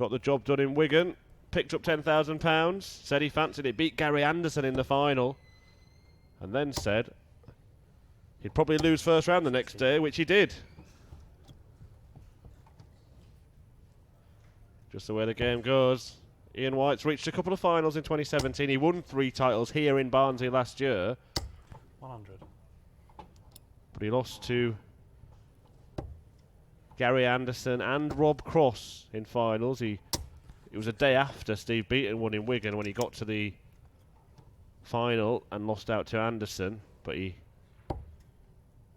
Got the job done in Wigan. Picked up £10,000. Said he fancied it. Beat Gary Anderson in the final. And then said he'd probably lose first round the next day, which he did. Just the way the game goes. Ian White's reached a couple of finals in 2017. He won 3 titles here in Barnsley last year. 100. But he lost to Gary Anderson and Rob Cross in finals. It was a day after Steve Beaton won in Wigan when he got to the final and lost out to Anderson. But he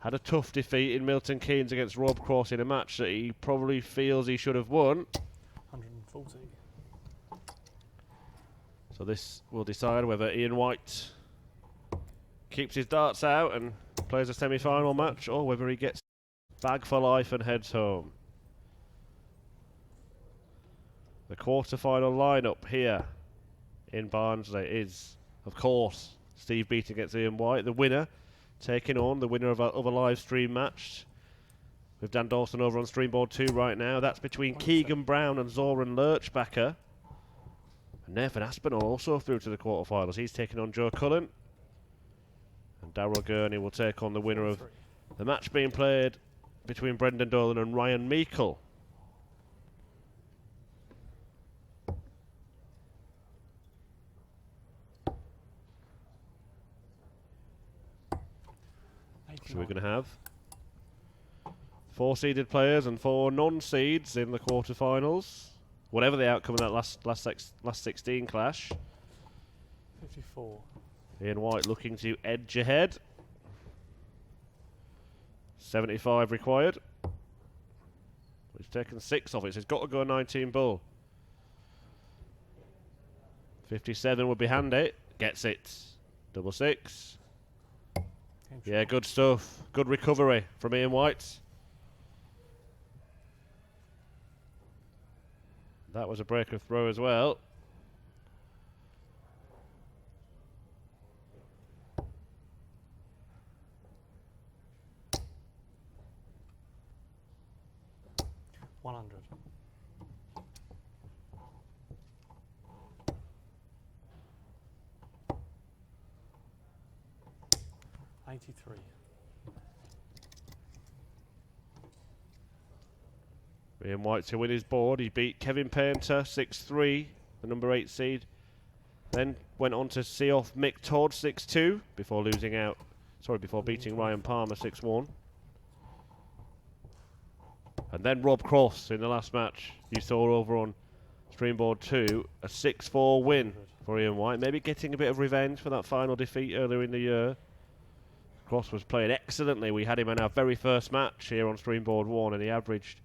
had a tough defeat in Milton Keynes against Rob Cross in a match that he probably feels he should have won. 140. So this will decide whether Ian White keeps his darts out and plays a semi-final match, or whether he gets bag for life and heads home. The quarter-final lineup here in Barnsley is, of course, Steve Beaton against Ian White. The winner taking on the winner of a live stream match with Dan Dawson over on Streamboard 2 right now. That's between Keegan Brown and Zoran Lurchbacher. And Nathan Aspinall also through to the quarterfinals. He's taking on Joe Cullen. And Darryl Gurney will take on the winner of the match being played between Brendan Dolan and Ryan Meikle. So we're going to have 4 seeded players and 4 non-seeds in the quarterfinals. Whatever the outcome of that last 16 clash. 54. Ian White looking to edge ahead. 75 required. He's taken 6 off it, so he's got to go 19 bull. 57 would be handy. Gets it. Double 6. Yeah, good stuff. Good recovery from Ian White. That was a breaker throw as well. $100. $83. Ian White to win his board. He beat Kevin Painter 6-3, the number 8 seed. Then went on to see off Mick Todd 6-2 before before beating Ryan Palmer 6-1. And then Rob Cross in the last match you saw over on Streamboard 2, a 6-4 win for Ian White. Maybe getting a bit of revenge for that final defeat earlier in the year. Cross was playing excellently. We had him in our very first match here on Streamboard 1 and he averaged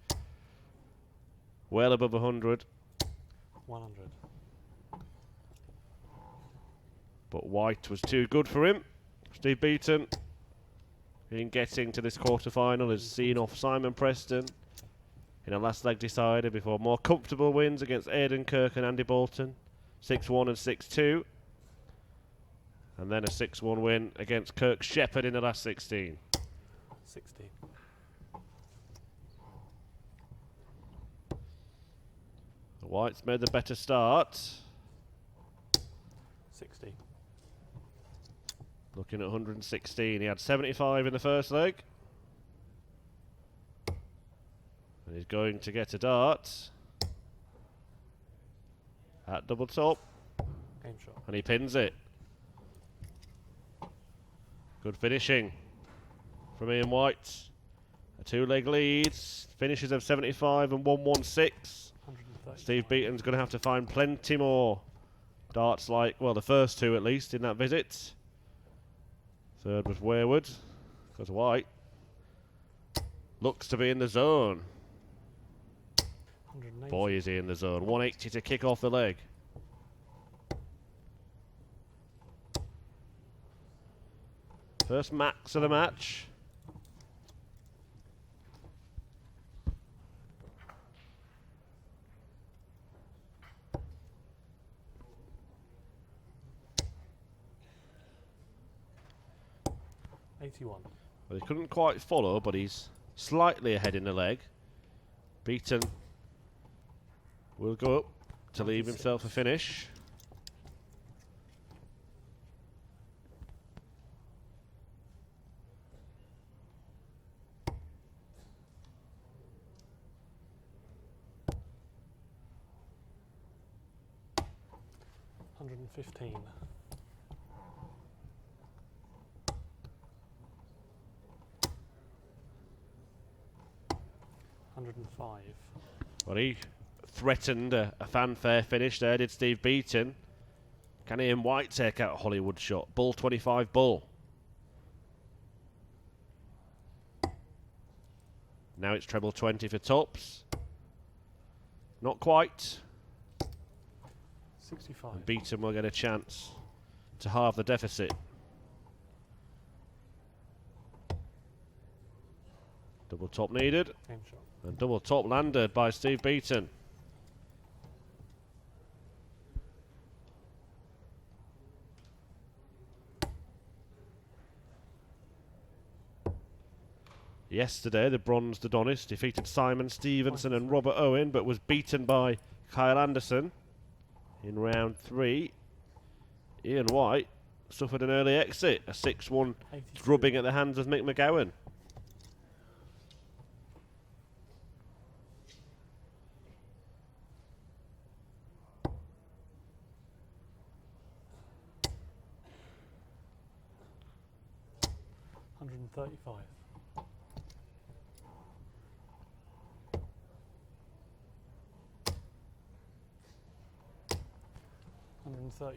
well above 100. 100. But White was too good for him. Steve Beaton, in getting to this quarter-final, has seen off Simon Preston in a last leg decider before more comfortable wins against Aidan Kirk and Andy Bolton, 6-1 and 6-2. And then a 6-1 win against Kirk Shepherd in the last 16. 60. White's made the better start. 60. Looking at 116. He had 75 in the first leg. And he's going to get a dart at double top. Game shot. And he pins it. Good finishing from Ian White. A 2-leg lead. Finishes of 75 and 116. Steve Beaton's going to have to find plenty more darts like, well, the first 2 at least in that visit. Third was wayward, because White looks to be in the zone. Boy, is he in the zone. 180 to kick off the leg. First max of the match. $81. Well, he couldn't quite follow, but he's slightly ahead in the leg. Beaton will go up to leave 96. himself a finish. $115. $105. Well, he threatened a fanfare finish there, did Steve Beaton. Can Ian White take out a Hollywood shot? Bull 25 bull. Now it's treble 20 for tops. Not quite. 65. And Beaton will get a chance to halve the deficit. Double top needed. Game shot. And double top landed by Steve Beaton. Yesterday, the bronze Adonis defeated Simon Stevenson and Robert Owen, but was beaten by Kyle Anderson in round 3. Ian White suffered an early exit, a 6-1 drubbing at the hands of Mick McGowan. $135. $133.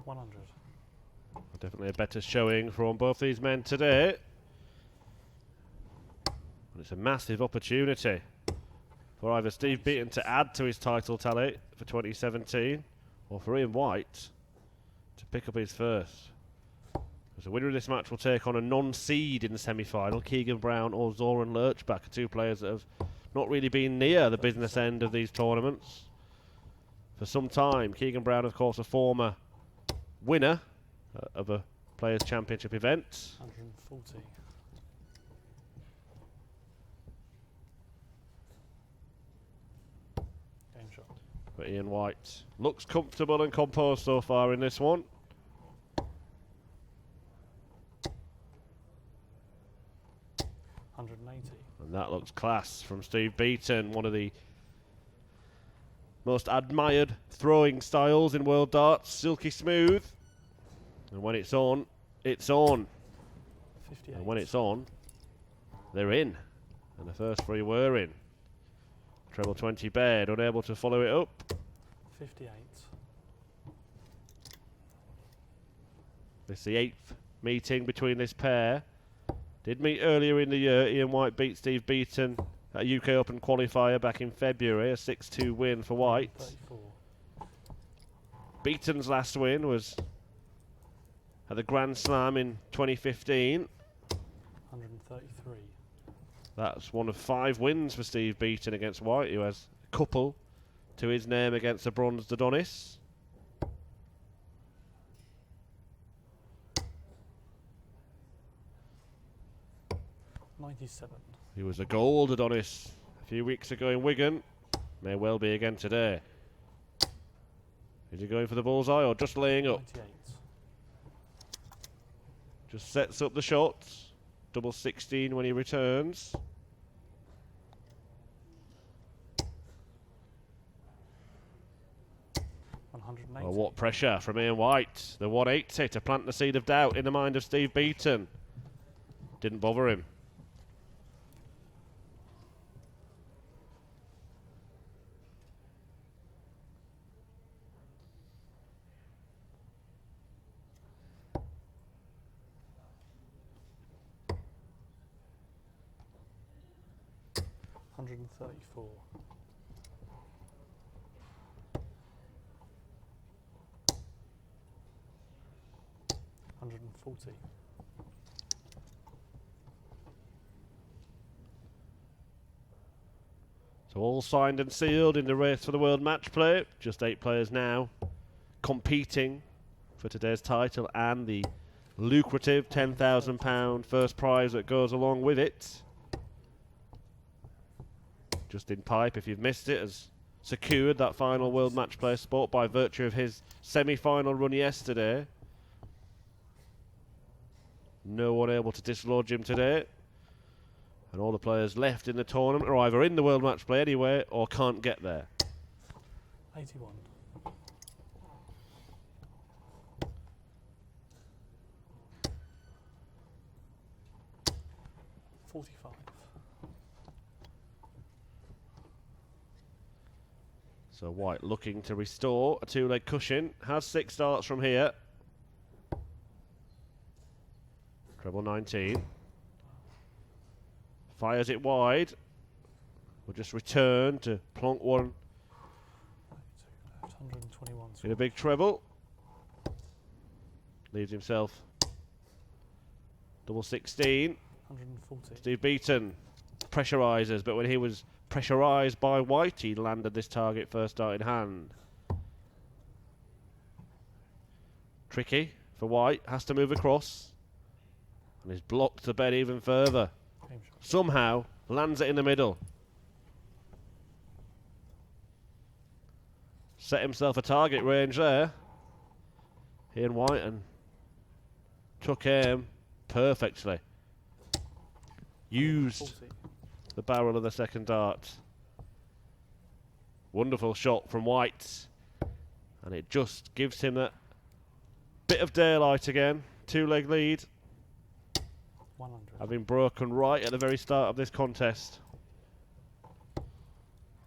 $100. Definitely a better showing from both these men today. And it's a massive opportunity for either Steve Beaton to add to his title tally for 2017 or for Ian White to pick up his first. Because the winner of this match will take on a non-seed in the semi-final, Keegan Brown or Zoran Lurchbach, two players that have not really been near the business end of these tournaments for some time. Keegan Brown, of course, a former winner of a Players' Championship event. 140. Game shot. But Ian White looks comfortable and composed so far in this one. $180. And that looks class from Steve Beaton, one of the most admired throwing styles in world darts, silky smooth. And when it's on, it's on. 58. And when it's on, they're in. And the first three were in. Treble 20 Baird, unable to follow it up. 58. This is the 8th meeting between this pair. Did meet earlier in the year. Ian White beat Steve Beaton at a UK Open qualifier back in February, a 6-2 win for White. 34. Beaton's last win was at the Grand Slam in 2015. 133. That's one of 5 wins for Steve Beaton against White, who has a couple to his name against the bronze Adonis. $97. He was a gold Adonis a few weeks ago in Wigan. May well be again today. Is he going for the bullseye or just laying up? 98. Just sets up the shots. Double 16 when he returns. Oh, what pressure from Ian White. The 180 to plant the seed of doubt in the mind of Steve Beaton. Didn't bother him. $134. $140. So all signed and sealed in the race for the World Match Play. Just 8 players now competing for today's title and the lucrative £10,000 first prize that goes along with it. Justin Pipe, if you've missed it, has secured that final World Match Play spot by virtue of his semi-final run yesterday. No one able to dislodge him today. And all the players left in the tournament are either in the World Match Play anyway or can't get there. 81. $45. So White looking to restore a 2-leg cushion. Has 6 starts from here. Treble 19. Fires it wide. Will just return to plonk one 121. in a big treble. Leaves himself double 16. 140. Steve Beaton pressurises, but when he was pressurised by White, he landed this target first dart in hand. Tricky for White, has to move across. And he's blocked the bed even further. Game shot. Somehow lands it in the middle. Set himself a target range there. Ian White, and took aim perfectly. Used 140. the barrel of the second dart. Wonderful shot from White. And it just gives him that bit of daylight again. 2-leg lead. 100. Having broken right at the very start of this contest.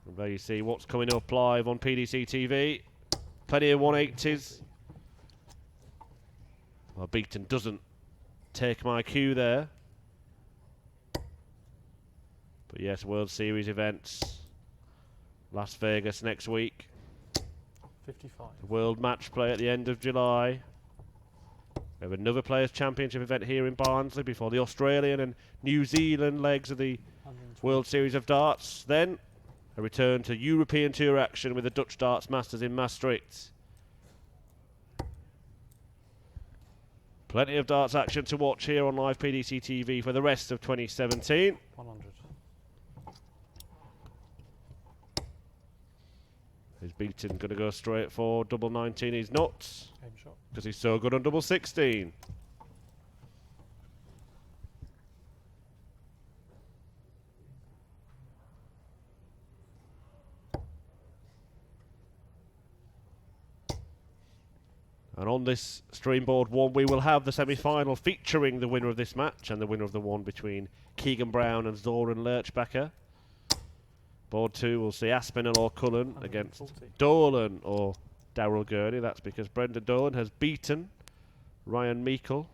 And there you see what's coming up live on PDC TV. Plenty of 180s. Well, Beaton doesn't take my cue there. But yes, World Series events. Las Vegas next week. 55. The World Match Play at the end of July. We have another Players' Championship event here in Barnsley before the Australian and New Zealand legs of the 120. World Series of Darts. Then a return to European Tour action with the Dutch Darts Masters in Maastricht. Plenty of darts action to watch here on live PDC TV for the rest of 2017. 100. Is Beaton going to go straight for double 19? He's not, Game shot. because he's so good on double 16. And on this Streamboard 1, we will have the semi-final featuring the winner of this match and the winner of the one between Keegan Brown and Zoran Lerchbacher. Board 2 will see Aspinall or Cullen against 140. Dolan or Darryl Gurney. That's because Brendan Dolan has beaten Ryan Meikle.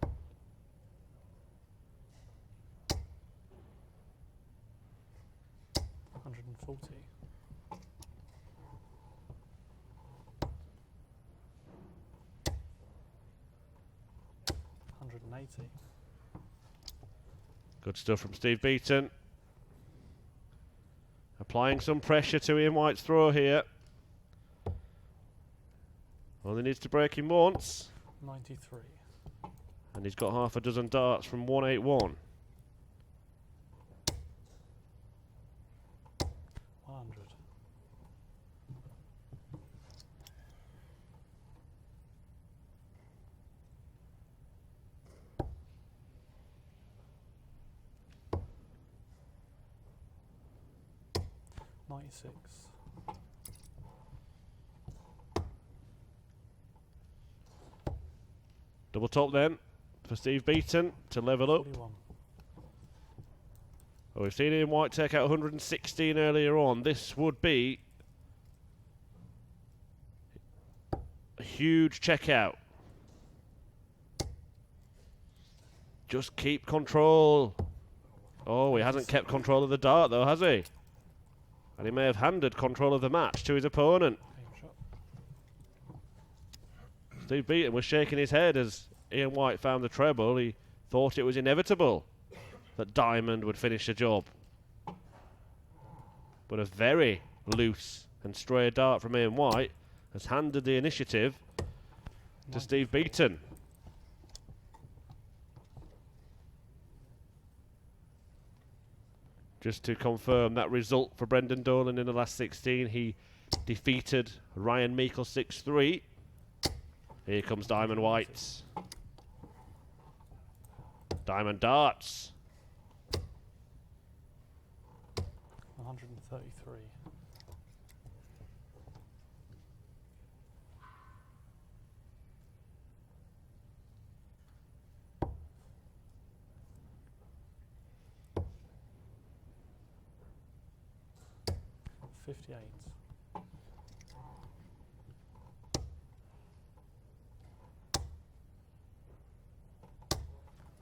$140. $180. Good stuff from Steve Beaton. Applying some pressure to Ian White's throw here. Only needs to break him once. 93. And he's got half a dozen darts from 181. 100. $96. Double top then for Steve Beaton to level up. 41. Well, we've seen Ian White take out 116 earlier on. This would be a huge checkout. Just keep control. Oh, he hasn't kept control of the dart though, has he? And he may have handed control of the match to his opponent. Game shot. Steve Beaton was shaking his head as Ian White found the treble. He thought it was inevitable that Diamond would finish the job. But but a very loose and stray dart from Ian White has handed the initiative to Steve Beaton. Just to confirm that result for Brendan Dolan in the last 16, he defeated Ryan Meikle 6-3. Here comes Diamond White. Diamond darts. 133. $58.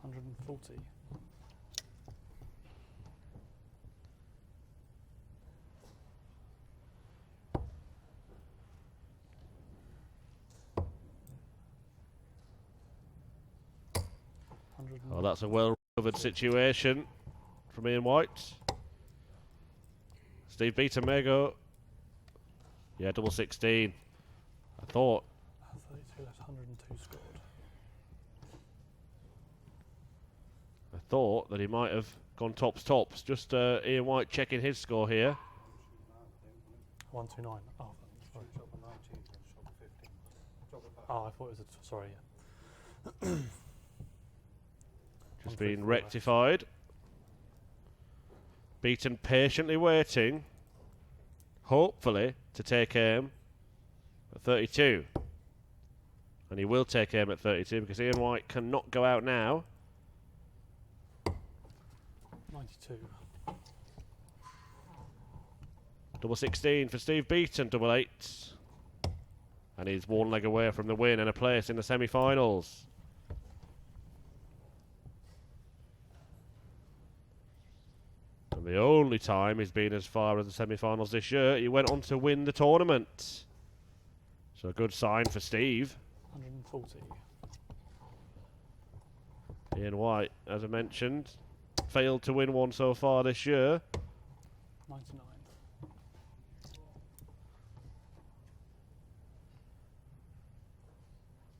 $140. Oh, that's a well-covered situation from Ian White. Steve Beaton may go. Yeah, double 16. I thought. 32 left, 102 scored. I thought that he might have gone tops. Just Ian White checking his score here. 129. Oh, sorry. Oh, I thought it was a. Sorry. Yeah. Just being rectified. Beaton patiently waiting, hopefully, to take aim at 32. And he will take aim at 32 because Ian White cannot go out now. 92. Double 16 for Steve Beaton, double 8. And he's one leg away from the win and a place in the semi-finals. And the only time he's been as far as the semi-finals this year, he went on to win the tournament. So a good sign for Steve. 140. Ian White, as I mentioned, failed to win one so far this year. 99.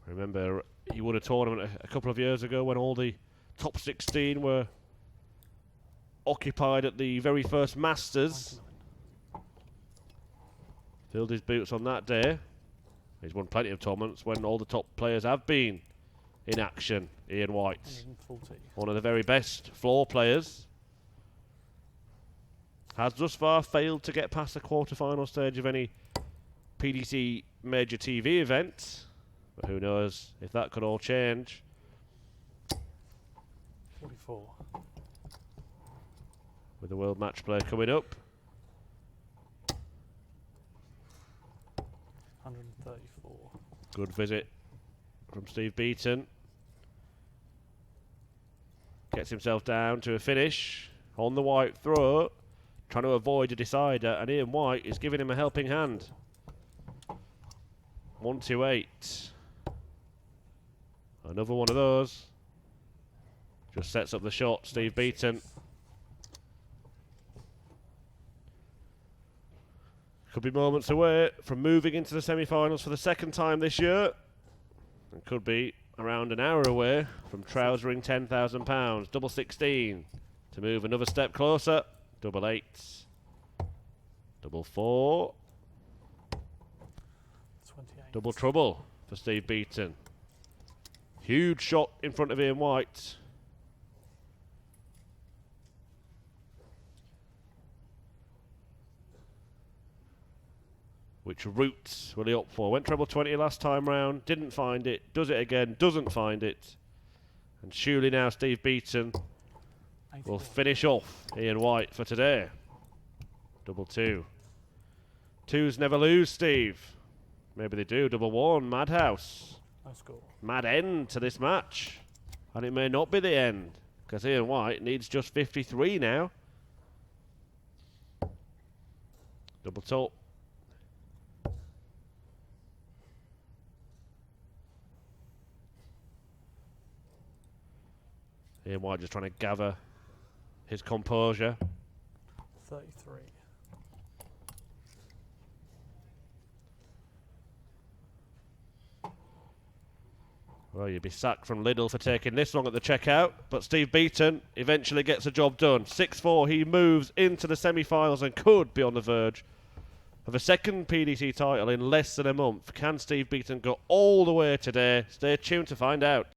Remember, he won a tournament a couple of years ago when all the top 16 were occupied at the very first Masters. 99. Filled his boots on that day. He's won plenty of tournaments when all the top players have been in action. Ian White, 140. one of the very best floor players, has thus far failed to get past the quarter-final stage of any PDC major TV event. But who knows if that could all change. 44. With the World Match Play coming up. 134. Good visit from Steve Beaton. Gets himself down to a finish on the white throw, trying to avoid a decider, and Ian White is giving him a helping hand. 128. Another one of those. Just sets up the shot, Steve Beaton. Could be moments away from moving into the semi-finals for the second time this year. And could be around an hour away from trousering £10,000. Double 16 to move another step closer. Double 8. Double 4. 28. Double trouble for Steve Beaton. Huge shot in front of Ian White. Which route will he opt for? Went treble 20 last time round, didn't find it, does it again, doesn't find it. And surely now Steve Beaton 84. will finish off Ian White for today. Double 2. Twos never lose, Steve. Maybe they do. Double 1, Madhouse. No score. Mad end to this match. And it may not be the end, because Ian White needs just 53 now. Double top. Ian White just trying to gather his composure. 33. Well, you'd be sacked from Lidl for taking this long at the checkout, but Steve Beaton eventually gets the job done. 6-4, he moves into the semi-finals and could be on the verge of a second PDC title in less than a month. Can Steve Beaton go all the way today? Stay tuned to find out.